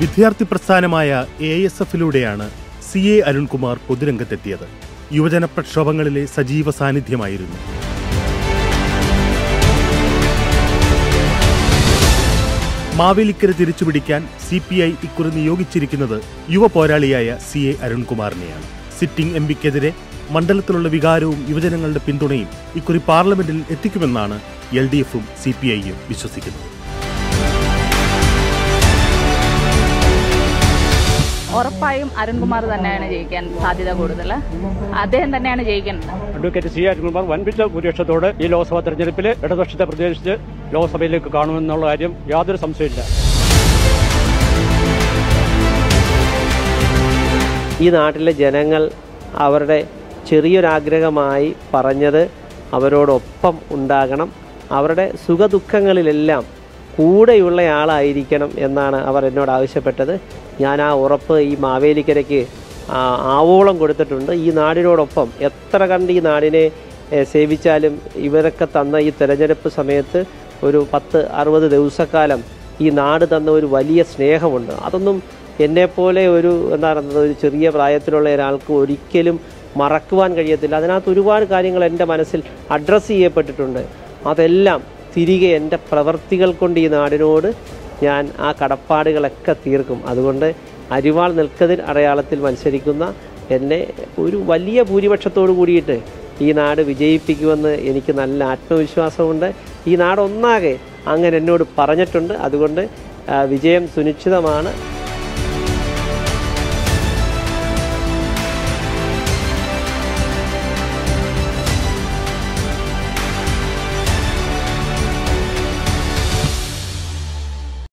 വിദ്യാർത്ഥി പ്രസ്ഥാനമായ AISF-ലൂടെയാണ് CA അരുൺകുമാർ പൊതുരംഗത്തെത്തിയത്. യുവജന പ്രക്ഷോഭങ്ങളിലെ സജീവ സാന്നിധ്യമായിരുന്നു. മാവേലിക്കര തിരിച്ചുപിടിക്കാൻ CPI ഇക്കുറി നിയോഗിച്ചിരിക്കുന്നത് യുവ പോരാളിയായ CA അരുൺകുമാറിനെയാണ്. സിറ്റിംഗ് MPക്കെതിരെ മണ്ഡലത്തിലുള്ള വികാരവും യുവജനങ്ങളുടെ പിന്തുണയും ഇക്കുറി പാർലമെന്റിൽ എത്തിക്കുമെന്നാണ് LDFും CPIയും വിശ്വസിക്കുന്നത്. ഉറപ്പായും അരുൺകുമാർ തന്നെയാണ് ജയിക്കാൻ സാധ്യത കൂടുതൽ. അദ്ദേഹം തന്നെയാണ് ജയിക്കുന്നത്. അഡ്വക്കേറ്റ് CA അരുൺകുമാർ വൻപിച്ച ഭൂരിപക്ഷത്തോടെ ഈ ലോക്സഭാ തെരഞ്ഞെടുപ്പിൽ ഇടതുപക്ഷത്തെ പ്രതീക്ഷിച്ച് ലോക്സഭയിലേക്ക് കാണുമെന്നുള്ള കാര്യം യാതൊരു സംശയമില്ല. ഈ നാട്ടിലെ ജനങ്ങൾ അവരുടെ ചെറിയൊരാഗ്രഹമായി പറഞ്ഞത് അവരോടൊപ്പം ഉണ്ടാകണം, അവരുടെ സുഖദുഃഖങ്ങളിലെല്ലാം കൂടെയുള്ളയാളായിരിക്കണം എന്നാണ് അവർ എന്നോട് ആവശ്യപ്പെട്ടത്. ഞാൻ ആ ഉറപ്പ് ഈ മാവേലിക്കരയ്ക്ക് ആവോളം കൊടുത്തിട്ടുണ്ട്. ഈ നാടിനോടൊപ്പം എത്ര കണ്ട് ഈ നാടിനെ സേവിച്ചാലും ഇവരൊക്കെ തന്ന ഈ തെരഞ്ഞെടുപ്പ് സമയത്ത് ഒരു 10-60 ദിവസക്കാലം ഈ നാട് തന്ന ഒരു വലിയ സ്നേഹമുണ്ട്. അതൊന്നും എന്നെപ്പോലെ ഒരു ചെറിയ പ്രായത്തിലുള്ള ഒരാൾക്ക് ഒരിക്കലും മറക്കുവാൻ കഴിയത്തില്ല. അതിനകത്ത് ഒരുപാട് കാര്യങ്ങൾ എൻ്റെ മനസ്സിൽ അഡ്രസ്സ് ചെയ്യപ്പെട്ടിട്ടുണ്ട്. അതെല്ലാം തിരികെ എൻ്റെ പ്രവർത്തികൾ കൊണ്ട് ഈ നാടിനോട് ഞാൻ ആ കടപ്പാടുകളൊക്കെ തീർക്കും. അതുകൊണ്ട് അരിവാൾ നിൽക്കതിൽ അടയാളത്തിൽ മത്സരിക്കുന്ന എന്നെ ഒരു വലിയ ഭൂരിപക്ഷത്തോടു കൂടിയിട്ട് ഈ നാട് വിജയിപ്പിക്കുമെന്ന് എനിക്ക് നല്ല ആത്മവിശ്വാസമുണ്ട്. ഈ നാടൊന്നാകെ അങ്ങനെ എന്നോട് പറഞ്ഞിട്ടുണ്ട്. അതുകൊണ്ട് വിജയം സുനിശ്ചിതമാണ്.